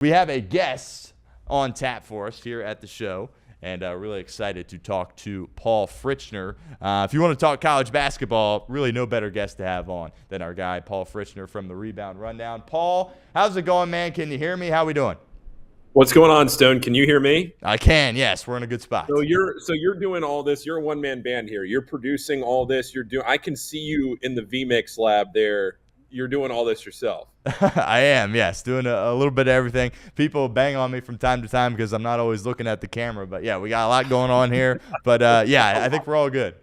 We have a guest on tap for us here at the show, and really excited to talk to Paul Fritschner. If you want to talk college basketball, really no better guest to have on than our guy, Paul Fritschner from the Rebound Rundown. Paul, how's it going, man? Can you hear me? How we doing? What's going on, Stone? Can you hear me? I can, yes. We're in a good spot. So you're doing all this. You're a one-man band here. You're producing all this. I can see you in the VMix lab there. You're doing all this yourself. I am, yes, doing a little bit of everything. People bang on me from time to time because I'm not always looking at the camera. But, yeah, we got a lot going on here. But, yeah, I think we're all good.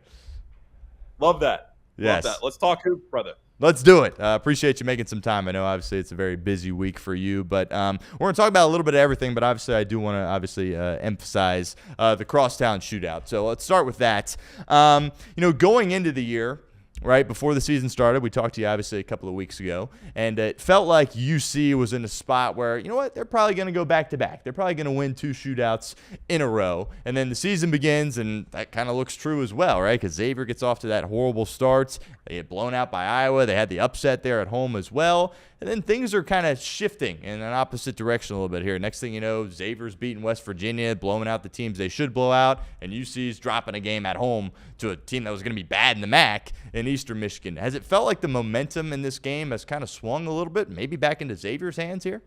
Love that. Yes. Love that. Let's talk hoop, brother. Let's do it. Appreciate you making some time. I know, obviously, it's a very busy week for you. But we're going to talk about a little bit of everything. But, obviously, I do want to, emphasize the Crosstown Shootout. So let's start with that. Going into the year, right before the season started, we talked to you obviously a couple of weeks ago, and it felt like UC was in a spot where, you know what, they're probably going to go back-to-back. They're probably going to win 2 shootouts in a row, and then the season begins, and that kind of looks true as well, right, because Xavier gets off to that horrible start. They get blown out by Iowa. They had the upset there at home as well, and then things are kind of shifting in an opposite direction a little bit here. Next thing you know, Xavier's beating West Virginia, blowing out the teams they should blow out, and UC's dropping a game at home to a team that was going to be bad in the MAC in Eastern Michigan. Has it felt like the momentum in this game has kind of swung a little bit, maybe back into Xavier's hands here?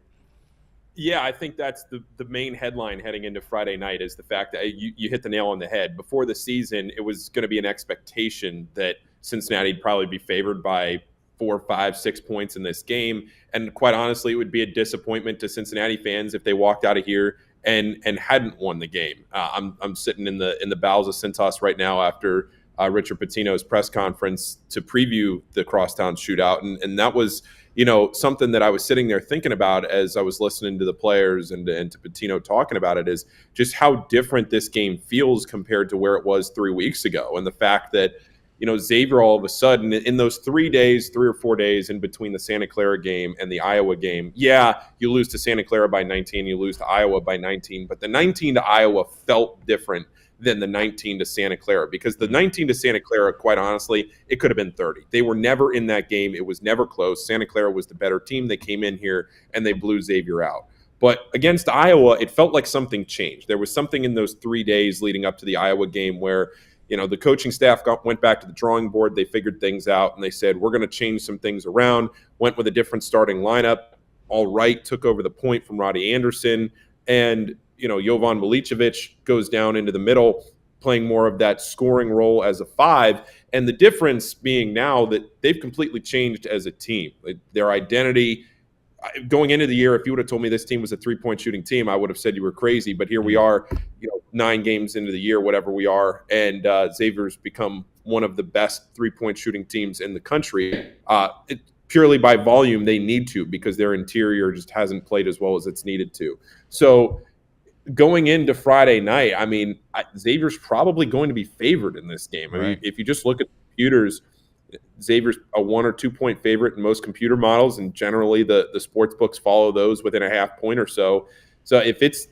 Yeah, I think that's the main headline heading into Friday night is the fact that you hit the nail on the head. Before the season, it was going to be an expectation that Cincinnati would probably be favored by 4, 5, 6 points in this game. And quite honestly, it would be a disappointment to Cincinnati fans if they walked out of here and hadn't won the game. I'm sitting in the bowels of Cintas right now after Richard Pitino's press conference to preview the Crosstown Shootout, and that was something that I was sitting there thinking about as I was listening to the players and to Pitino talking about it, is just how different this game feels compared to where it was 3 weeks ago, and the fact that Xavier all of a sudden in those 3 or 4 days in between the Santa Clara game and the Iowa game, yeah, you lose to Santa Clara by 19, you lose to Iowa by 19, but the 19 to Iowa felt different than the 19 to Santa Clara, because the 19 to Santa Clara, quite honestly, it could have been 30. They were never in that game. It was never close. Santa Clara was the better team. They came in here and they blew Xavier out. But against Iowa, it felt like something changed. There was something in those 3 days leading up to the Iowa game where the coaching staff went back to the drawing board. They figured things out, and they said, we're going to change some things around, went with a different starting lineup. All right, took over the point from Roddie Anderson, and Jovan Milicevic goes down into the middle, playing more of that scoring role as a 5. And the difference being now that they've completely changed as a team. Their identity, going into the year, if you would have told me this team was a 3-point shooting team, I would have said you were crazy. But here we are, 9 games into the year, whatever we are, and Xavier's become one of the best 3-point shooting teams in the country. Purely by volume, they need to, because their interior just hasn't played as well as it's needed to. So going into Friday night, Xavier's probably going to be favored in this game. Right. If you just look at the computers, Xavier's a 1 or 2 point favorite in most computer models, and generally the sports books follow those within a half point or so. So if it's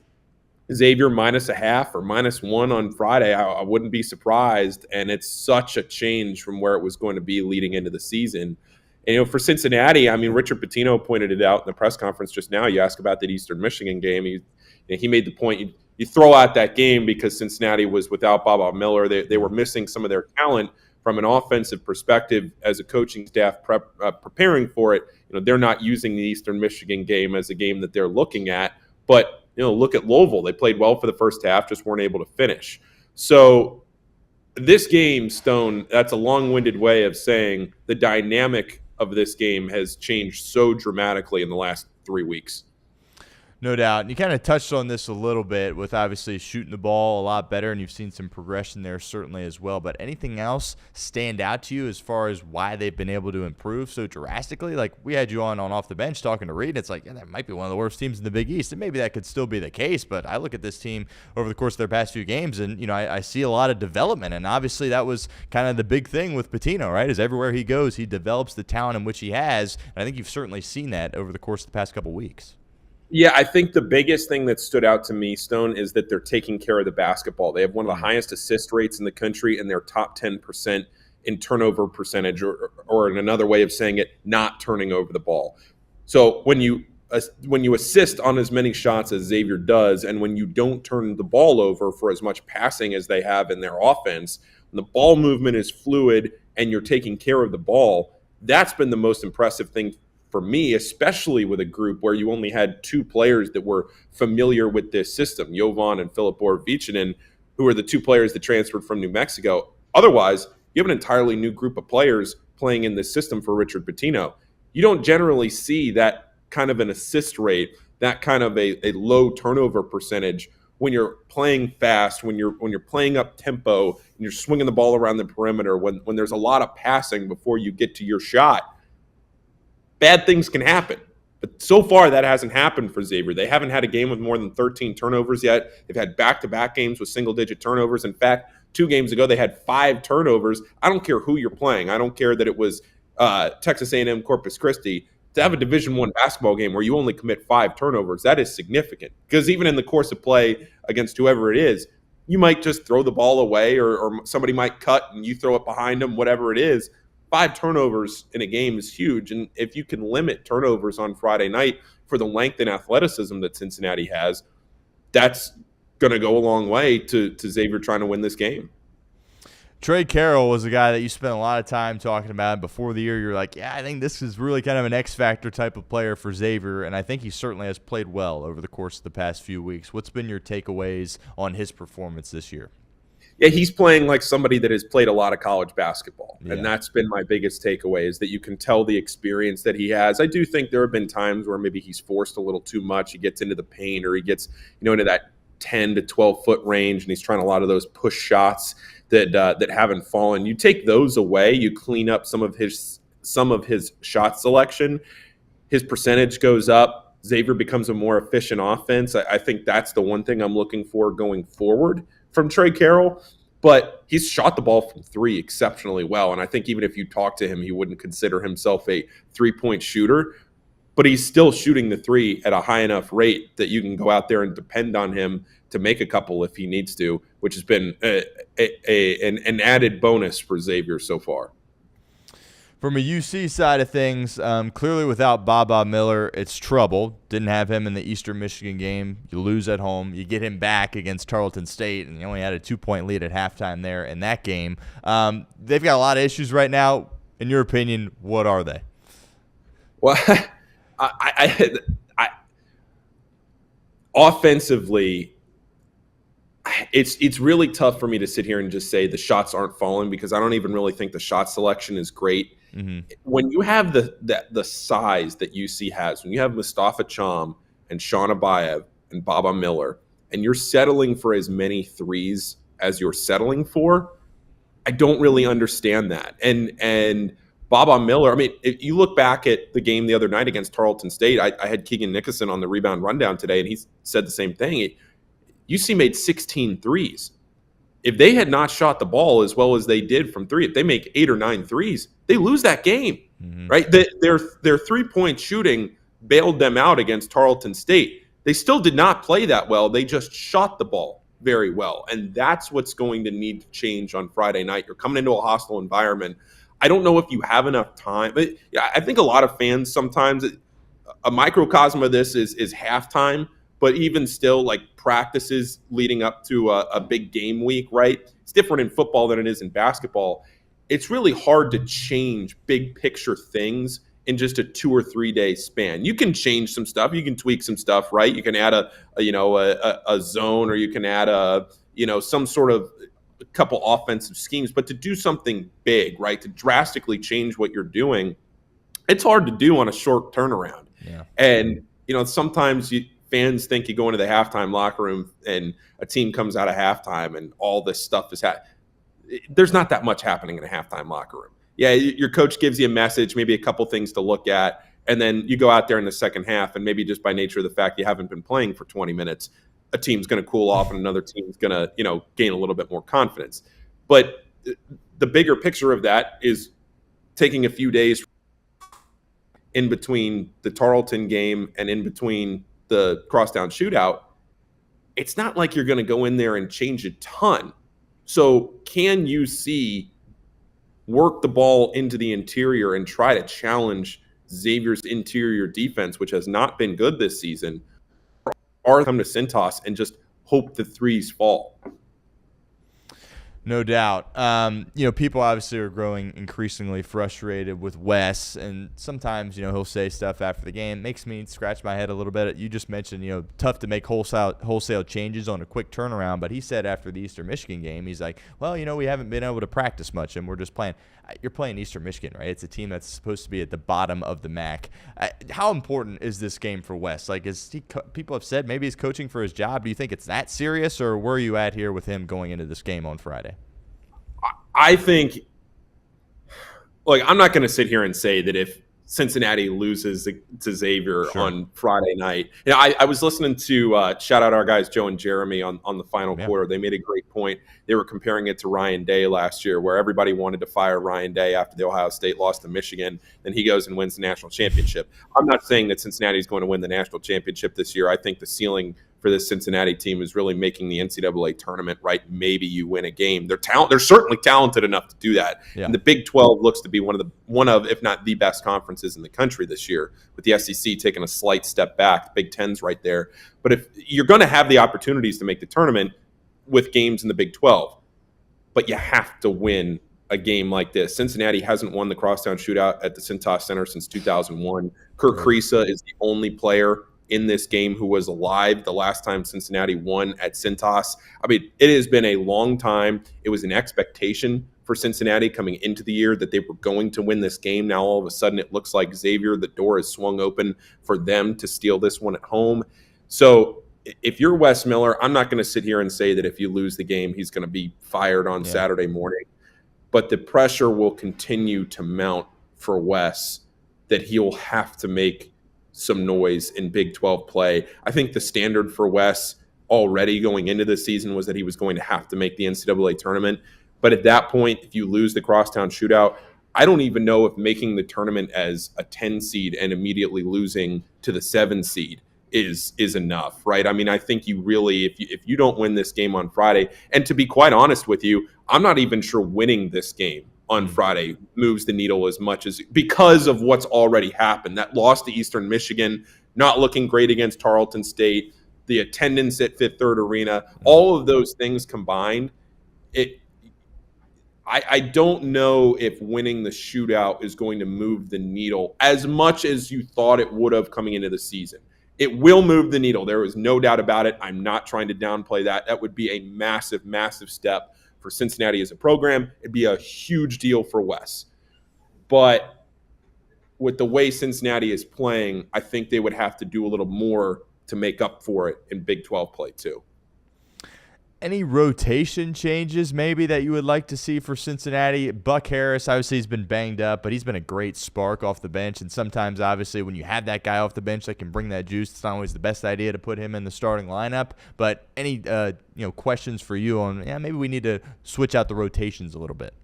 Xavier minus a half or -1 on Friday, I wouldn't be surprised. And it's such a change from where it was going to be leading into the season. And, for Cincinnati, Richard Pitino pointed it out in the press conference just now. You ask about that Eastern Michigan game. He made the point, you throw out that game because Cincinnati was without Bob Miller. They were missing some of their talent from an offensive perspective as a coaching staff preparing for it. They're not using the Eastern Michigan game as a game that they're looking at. But, look at Louisville. They played well for the first half, just weren't able to finish. So this game, Stone, that's a long-winded way of saying the dynamic of this game has changed so dramatically in the last 3 weeks. No doubt. And you kind of touched on this a little bit with obviously shooting the ball a lot better, and you've seen some progression there certainly as well. But anything else stand out to you as far as why they've been able to improve so drastically? Like, we had you on off the bench talking to Reed, and it's like, yeah, that might be one of the worst teams in the Big East. And maybe that could still be the case, but I look at this team over the course of their past few games, and, I see a lot of development. And obviously that was kind of the big thing with Pitino, right, is everywhere he goes, he develops the talent in which he has. And I think you've certainly seen that over the course of the past couple weeks. Yeah, I think the biggest thing that stood out to me, Stone, is that they're taking care of the basketball. They have one of the highest assist rates in the country, and they're top 10% in turnover percentage, or in another way of saying it, not turning over the ball. So when you when you assist on as many shots as Xavier does, and when you don't turn the ball over for as much passing as they have in their offense, when the ball movement is fluid and you're taking care of the ball, that's been the most impressive thing for me, especially with a group where you only had 2 players that were familiar with this system, Jovan and Filip Borovichinen, who are the 2 players that transferred from New Mexico. Otherwise, you have an entirely new group of players playing in this system for Richard Pitino. You don't generally see that kind of an assist rate, that kind of a low turnover percentage when you're playing fast, when you're playing up tempo, and you're swinging the ball around the perimeter, when there's a lot of passing before you get to your shot. Bad things can happen. But so far, that hasn't happened for Xavier. They haven't had a game with more than 13 turnovers yet. They've had back-to-back games with single-digit turnovers. In fact, 2 games ago, they had 5 turnovers. I don't care who you're playing. I don't care that it was Texas A&M Corpus Christi. To have a Division I basketball game where you only commit 5 turnovers, that is significant. Because even in the course of play against whoever it is, you might just throw the ball away or somebody might cut and you throw it behind them, whatever it is. 5 turnovers in a game is huge. And if you can limit turnovers on Friday night for the length and athleticism that Cincinnati has, that's going to go a long way to Xavier trying to win this game. Tre Carroll was a guy that you spent a lot of time talking about. Before the year, you're like, yeah, I think this is really kind of an X-factor type of player for Xavier, and I think he certainly has played well over the course of the past few weeks. What's been your takeaways on his performance this year? Yeah, he's playing like somebody that has played a lot of college basketball, and that's been my biggest takeaway is that you can tell the experience that he has. I do think there have been times where maybe he's forced a little too much. He gets into the paint or he gets into that 10 to 12-foot range, and he's trying a lot of those push shots that haven't fallen. You take those away, you clean up some of his shot selection, his percentage goes up. Xavier becomes a more efficient offense. I think that's the one thing I'm looking for going forward from Tre Carroll. But he's shot the ball from 3 exceptionally well, and I think even if you talk to him, he wouldn't consider himself a 3-point shooter. But he's still shooting the 3 at a high enough rate that you can go out there and depend on him to make a couple if he needs to, which has been an added bonus for Xavier so far. From a UC side of things, clearly without Baba Miller, it's trouble. Didn't have him in the Eastern Michigan game. You lose at home. You get him back against Tarleton State, and you only had a 2-point lead at halftime there in that game. They've got a lot of issues right now. In your opinion, what are they? Well, offensively, it's really tough for me to sit here and just say the shots aren't falling because I don't even really think the shot selection is great. Mm-hmm. When you have the size that UC has, when you have Mustafa Cham and Sean Abayev and Baba Miller, and you're settling for as many 3s as you're settling for, I don't really understand that. And Baba Miller, I mean, if you look back at the game the other night against Tarleton State, I had Keegan Nickerson on the rebound rundown today, and he said the same thing. UC made 16 threes. If they had not shot the ball as well as they did from 3, if they make 8 or 9 threes, they lose that game, right? Their 3-point shooting bailed them out against Tarleton State. They still did not play that well. They just shot the ball very well, and that's what's going to need to change on Friday night. You're coming into a hostile environment. I don't know if you have enough time. But I think a lot of fans sometimes, a microcosm of this is halftime, but even still, like practices leading up to a big game week, right? It's different in football than it is in basketball. It's really hard to change big picture things in just a 2 or 3 day span. You can change some stuff. You can tweak some stuff, right? You can add a zone, or you can add some sort of a couple offensive schemes, but to do something big, right, to drastically change what you're doing, it's hard to do on a short turnaround. Yeah. And, sometimes fans think you go into the halftime locker room and a team comes out of halftime and all this stuff is happening. There's not that much happening in a halftime locker room. Yeah, your coach gives you a message, maybe a couple things to look at, and then you go out there in the second half, and maybe just by nature of the fact you haven't been playing for 20 minutes, a team's going to cool off and another team's going to, gain a little bit more confidence. But the bigger picture of that is taking a few days in between the Tarleton game and in between the Crosstown Shootout. It's not like you're going to go in there and change a ton. So can you work the ball into the interior and try to challenge Xavier's interior defense, which has not been good this season, or come to Cintas and just hope the threes fall. No doubt. People obviously are growing increasingly frustrated with Wes, and sometimes, he'll say stuff after the game. Makes me scratch my head a little bit. You just mentioned, tough to make wholesale changes on a quick turnaround, but he said after the Eastern Michigan game, he's like, well, we haven't been able to practice much, and we're just playing. You're playing Eastern Michigan, right? It's a team that's supposed to be at the bottom of the MAC. How important is this game for Wes? Like, people have said maybe he's coaching for his job. Do you think it's that serious, or where are you at here with him going into this game on Friday? I think, I'm not going to sit here and say that if Cincinnati loses to Xavier on Friday night. I was listening to shout out our guys Joe and Jeremy on the final quarter. They made a great point. They were comparing it to Ryan Day last year, where everybody wanted to fire Ryan Day after the Ohio State lost to Michigan. Then he goes and wins the national championship. I'm not saying that Cincinnati is going to win the national championship this year. I think the ceiling for this Cincinnati team is really making the NCAA tournament, right? Maybe you win a game. They're certainly talented enough to do that. Yeah. And the Big 12 looks to be one of, if not the best conferences in the country this year, with the SEC taking a slight step back. The Big 10's right there. But if you're going to have the opportunities to make the tournament with games in the Big 12, but you have to win a game like this. Cincinnati hasn't won the Crosstown Shootout at the Cintas Center since 2001. Kirk Kriisa is the only player in this game who was alive the last time Cincinnati won at Cintas. I mean, it has been a long time. It was an expectation for Cincinnati coming into the year that they were going to win this game. Now, all of a sudden, it looks like Xavier, the door is swung open for them to steal this one at home. So if you're Wes Miller, I'm not going to sit here and say that if you lose the game, he's going to be fired on Saturday morning. But the pressure will continue to mount for Wes, that he'll have to make some noise in Big 12 play. I think the standard for Wes already going into this season was that he was going to have to make the NCAA tournament. But at that point, if you lose the Crosstown Shootout, I don't even know if making the tournament as a 10 seed and immediately losing to the 7 seed is enough, right? I mean, I think you really, if you don't win this game on Friday, and to be quite honest with you, I'm not even sure winning this game on Friday moves the needle as much as, because of what's already happened. That loss to Eastern Michigan, not looking great against Tarleton State, the attendance at Fifth Third Arena, all of those things combined, I don't know if winning the shootout is going to move the needle as much as you thought it would have coming into the season. It will move the needle. There is no doubt about it. I'm not trying to downplay that. That would be a massive, massive step for Cincinnati as a program. It'd be a huge deal for Wes. But with the way Cincinnati is playing, I think they would have to do a little more to make up for it in Big 12 play too. Any rotation changes maybe that you would like to see for Cincinnati? Buck Harris, obviously, he's been banged up, but he's been a great spark off the bench. And sometimes, obviously, when you have that guy off the bench that can bring that juice, it's not always the best idea to put him in the starting lineup. But any questions for you on, maybe we need to switch out the rotations a little bit?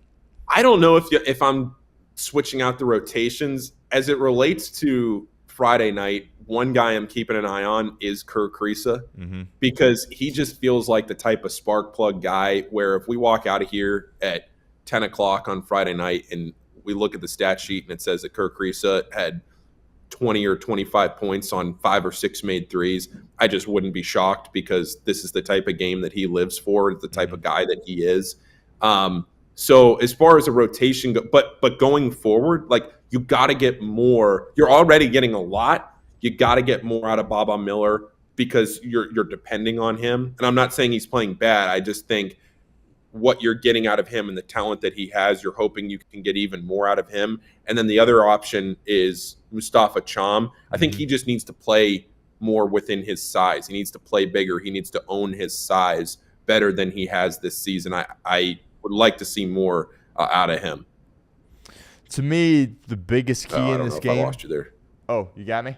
I don't know if I'm switching out the rotations. As it relates to Friday night, one guy I'm keeping an eye on is Kirk Kriisa, because he just feels like the type of spark plug guy where if we walk out of here at 10 o'clock on Friday night and we look at the stat sheet and it says that Kirk Kriisa had 20 or 25 points on 5 or 6 made threes, I just wouldn't be shocked, because this is the type of game that he lives for, the type of guy that he is. So as far as a rotation, but going forward, you got to get more. You're already getting a lot. You got to get more out of Baba Miller, because you're depending on him. And I'm not saying he's playing bad. I just think what you're getting out of him and the talent that he has, you're hoping you can get even more out of him. And then the other option is Mustafa Cham. I think he just needs to play more within his size. He needs to play bigger. He needs to own his size better than he has this season. I would like to see more out of him. To me, the biggest key in this game. I lost you there. Oh, you got me?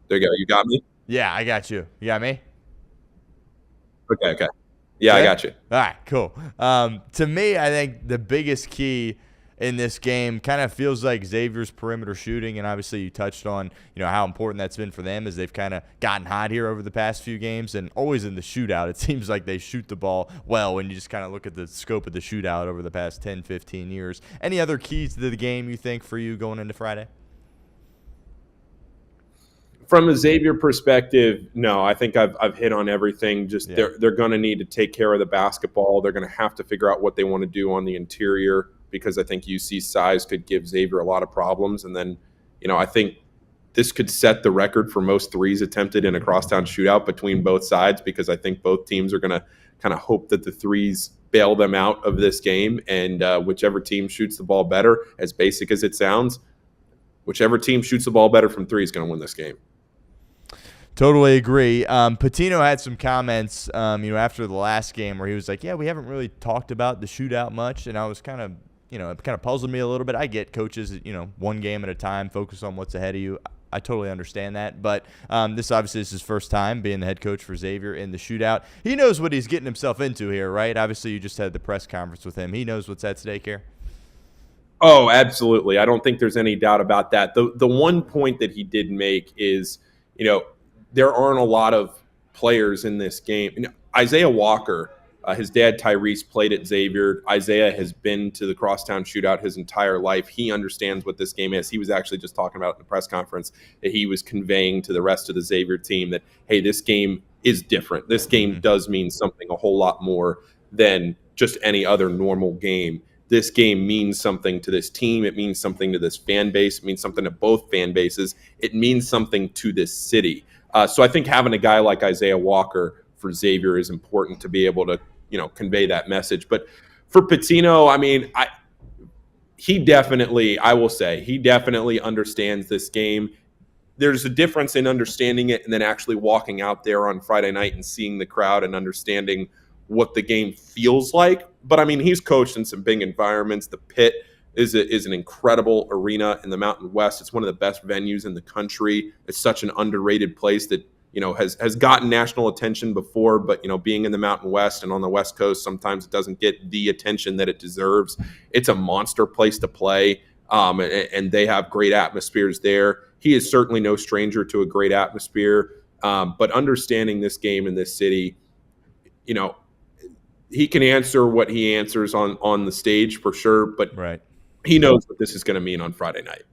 There you go. You got me? Yeah, I got you. You got me? Okay. Yeah, I got you. All right, cool. To me, I think the biggest key in this game kind of feels like Xavier's perimeter shooting, and obviously you touched on how important that's been for them as they've kind of gotten hot here over the past few games, and always in the shootout it seems like they shoot the ball well when you just kind of look at the scope of the shootout over the past 10, 15 years. Any other keys to the game you think for you going into Friday? From a Xavier perspective, no, I think I've hit on everything. Just they're going to need to take care of the basketball. They're going to have to figure out what they want to do on the interior, because I think UC size could give Xavier a lot of problems. And then, I think this could set the record for most threes attempted in a crosstown shootout between both sides, because I think both teams are going to kind of hope that the threes bail them out of this game. And whichever team shoots the ball better, as basic as it sounds, whichever team shoots the ball better from three is going to win this game. Totally agree. Pitino had some comments, after the last game where he was like, "Yeah, we haven't really talked about the shootout much," and I was kind of, it kind of puzzled me a little bit. I get coaches, one game at a time, focus on what's ahead of you. I totally understand that, but this obviously is his first time being the head coach for Xavier in the shootout. He knows what he's getting himself into here, right? Obviously, you just had the press conference with him. He knows what's at stake here. Oh, absolutely. I don't think there's any doubt about that. The one point that he did make is, there aren't a lot of players in this game. Isaiah Walker, his dad Tyrese played at Xavier. Isaiah has been to the crosstown shootout his entire life. He understands what this game is. He was actually just talking about it in the press conference that he was conveying to the rest of the Xavier team that, hey, this game is different. This game does mean something a whole lot more than just any other normal game. This game means something to this team. It means something to this fan base. It means something to both fan bases. It means something to this city. So I think having a guy like Isaiah Walker for Xavier is important to be able to, convey that message. But for Pitino, he definitely understands this game. There's a difference in understanding it and then actually walking out there on Friday night and seeing the crowd and understanding what the game feels like. But he's coached in some big environments. The Pit is an incredible arena in the Mountain West. It's one of the best venues in the country. It's such an underrated place that, has gotten national attention before, but, being in the Mountain West and on the West Coast, sometimes it doesn't get the attention that it deserves. It's a monster place to play, and they have great atmospheres there. He is certainly no stranger to a great atmosphere, but understanding this game in this city, he can answer what he answers on the stage for sure, but right. He knows what this is going to mean on Friday night.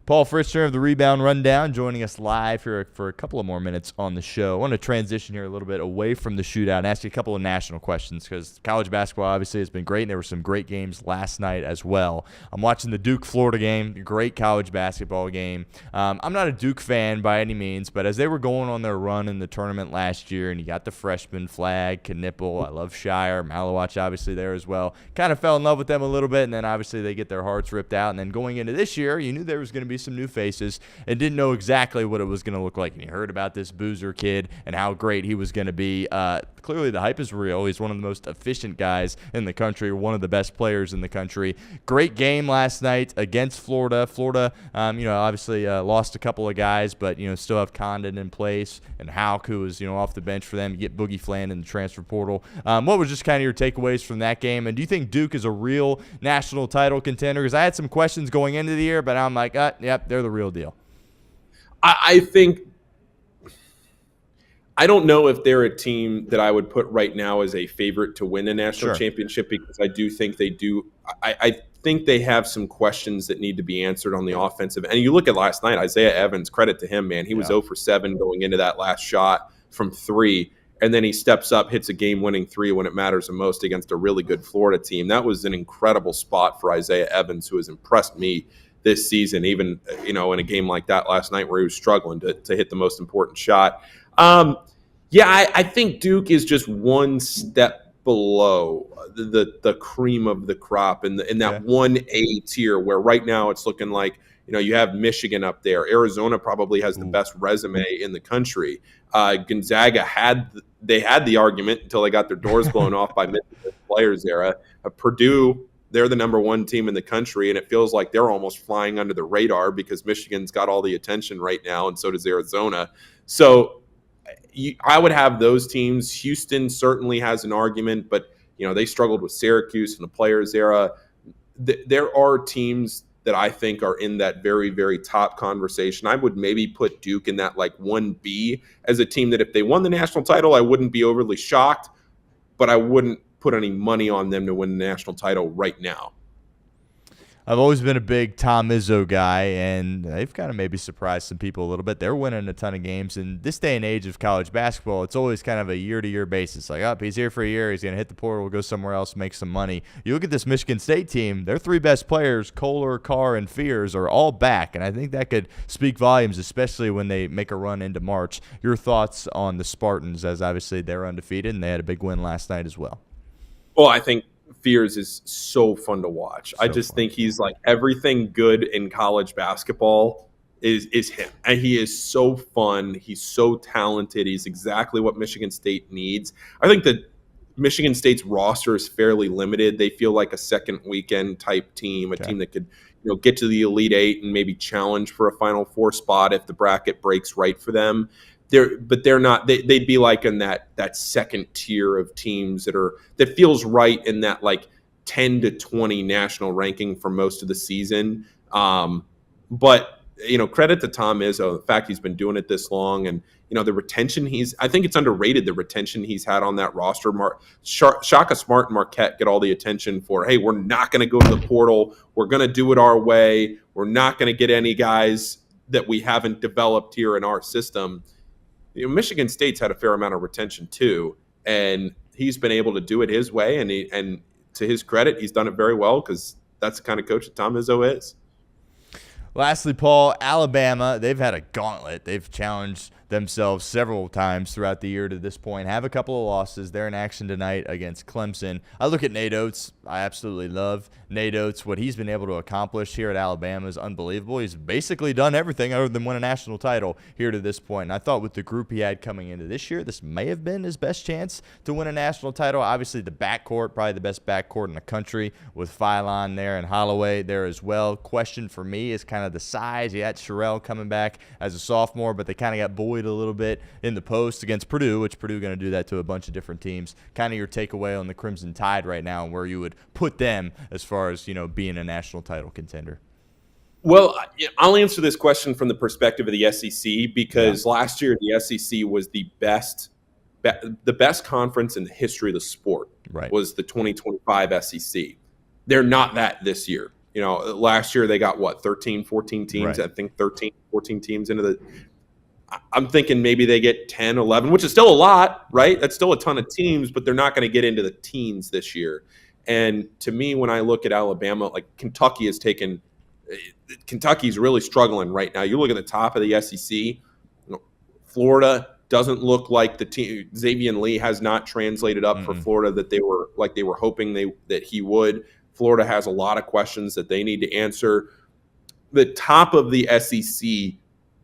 Paul Fritschner of the Rebound Rundown joining us live here for a couple of more minutes on the show. I want to transition here a little bit away from the shootout and ask you a couple of national questions, because college basketball obviously has been great, and there were some great games last night as well. I'm watching the Duke-Florida game, great college basketball game. I'm not a Duke fan by any means, but as they were going on their run in the tournament last year, and you got the freshman flag, Knipple, I love Shire, Malawach obviously there as well, kind of fell in love with them a little bit, and then obviously they get their hearts ripped out. And then going into this year, you knew there was going to be some new faces and didn't know exactly what it was going to look like. And you heard about this Boozer kid and how great he was going to be. Clearly the hype is real. He's one of the most efficient guys in the country, one of the best players in the country. Great game last night against Florida. Florida, obviously lost a couple of guys, but, still have Condon in place and Houck, who was, off the bench for them. You get Boogie Fland in the transfer portal. What was just kind of your takeaways from that game? And do you think Duke is a real national title contender? Because I had some questions going into the year, but I'm like, yep, they're the real deal. I think I don't know if they're a team that I would put right now as a favorite to win a national championship, because I do think they do. I think they have some questions that need to be answered on the offensive. And you look at last night, Isaiah Evans, credit to him, man. He was 0 for 7 going into that last shot from 3. And then he steps up, hits a game-winning 3 when it matters the most against a really good Florida team. That was an incredible spot for Isaiah Evans, who has impressed me this season, even, in a game like that last night where he was struggling to hit the most important shot. I think Duke is just one step below the cream of the crop in that 1A tier, where right now it's looking like, you have Michigan up there. Arizona probably has the best resume in the country. Gonzaga had the argument until they got their doors blown off by Michigan players era. Purdue, they're the number 1 team in the country, and it feels like they're almost flying under the radar because Michigan's got all the attention right now, and so does Arizona. So I would have those teams. Houston certainly has an argument, but they struggled with Syracuse in the players era. There are teams that I think are in that very, very top conversation. I would maybe put Duke in that 1B as a team that if they won the national title, I wouldn't be overly shocked, but I wouldn't put any money on them to win the national title right now. I've always been a big Tom Izzo guy, and they've kind of maybe surprised some people a little bit. They're winning a ton of games. In this day and age of college basketball, it's always kind of a year-to-year basis. Like, oh, he's here for a year. He's going to hit the portal, go somewhere else, make some money. You look at this Michigan State team, their three best players, Kohler, Carr, and Fears, are all back, and I think that could speak volumes, especially when they make a run into March. Your thoughts on the Spartans, as obviously they're undefeated, and they had a big win last night as well. Well, I think Fears is so fun to watch. I just think he's like everything good in college basketball is him. And he is so fun. He's so talented. He's exactly what Michigan State needs. I think that Michigan State's roster is fairly limited. They feel like a second weekend type team, a team that could, get to the Elite Eight and maybe challenge for a Final Four spot if the bracket breaks right for them. They're not. They'd be like in that second tier of teams that feels right in that like 10 to 20 national ranking for most of the season. But credit to Tom Izzo, the fact he's been doing it this long, and the retention I think it's underrated, the retention he's had on that roster. Shaka Smart and Marquette get all the attention for, hey, we're not going to go to the portal. We're going to do it our way. We're not going to get any guys that we haven't developed here in our system. Michigan State's had a fair amount of retention too, and he's been able to do it his way. And to his credit, he's done it very well because that's the kind of coach that Tom Izzo is. Lastly, Paul, Alabama, they've had a gauntlet. They've challenged themselves several times throughout the year to this point. Have a couple of losses. They're in action tonight against Clemson. I look at Nate Oates. I absolutely love Nate Oates. What he's been able to accomplish here at Alabama is unbelievable. He's basically done everything other than win a national title here to this point. And I thought with the group he had coming into this year, this may have been his best chance to win a national title. Obviously, the backcourt, probably the best backcourt in the country with Philon there and Holloway there as well. Question for me is kind of the size. You had Sherrell coming back as a sophomore, but they kind of got bullied a little bit in the post against Purdue, which Purdue going to do that to a bunch of different teams. Kind of your takeaway on the Crimson Tide right now and where you would put them as far as, being a national title contender. Well, I'll answer this question from the perspective of the SEC because last year the SEC was the best conference in the history of the sport. Right. Was the 2025 SEC. They're not that this year. Last year they got 13, 14 teams. Right. I think 13, 14 teams into the. I'm thinking maybe they get 10, 11, which is still a lot, right? That's still a ton of teams, but they're not going to get into the teens this year. And to me, when I look at Alabama, like Kentucky's really struggling right now. You look at the top of the SEC, Florida doesn't look like the team. Xavier Lee has not translated up for Florida that they were hoping that he would. Florida has a lot of questions that they need to answer. The top of the SEC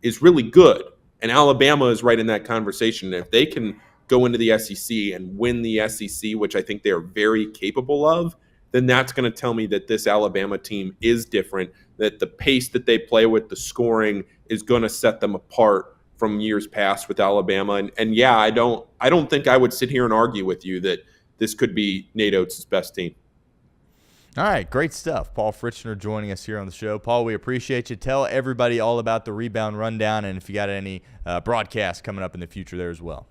is really good, and Alabama is right in that conversation. And if they can go into the SEC and win the SEC, which I think they are very capable of, then that's going to tell me that this Alabama team is different, that the pace that they play with, the scoring, is going to set them apart from years past with Alabama. And yeah, I don't think I would sit here and argue with you that this could be Nate Oates' best team. All right, great stuff. Paul Fritschner joining us here on the show. Paul, we appreciate you. Tell everybody all about the Rebound Rundown and if you got any broadcasts coming up in the future there as well.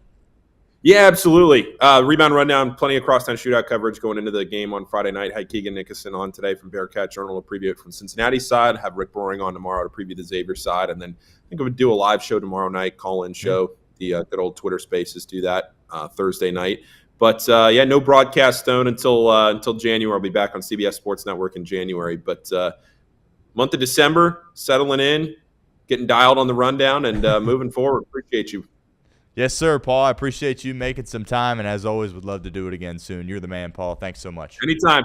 Yeah, absolutely. Rebound Rundown, plenty of crosstown shootout coverage going into the game on Friday night. Had Keegan Nickerson on today from Bearcat Journal to preview it from Cincinnati side. Have Rick Boring on tomorrow to preview the Xavier side. And then I think I would do a live show tomorrow night, call-in show. The good old Twitter Spaces do that Thursday night. But, no broadcast zone until January. I'll be back on CBS Sports Network in January. But month of December, settling in, getting dialed on the rundown, and moving forward. Appreciate you. Yes, sir, Paul. I appreciate you making some time, and as always, would love to do it again soon. You're the man, Paul. Thanks so much. Anytime.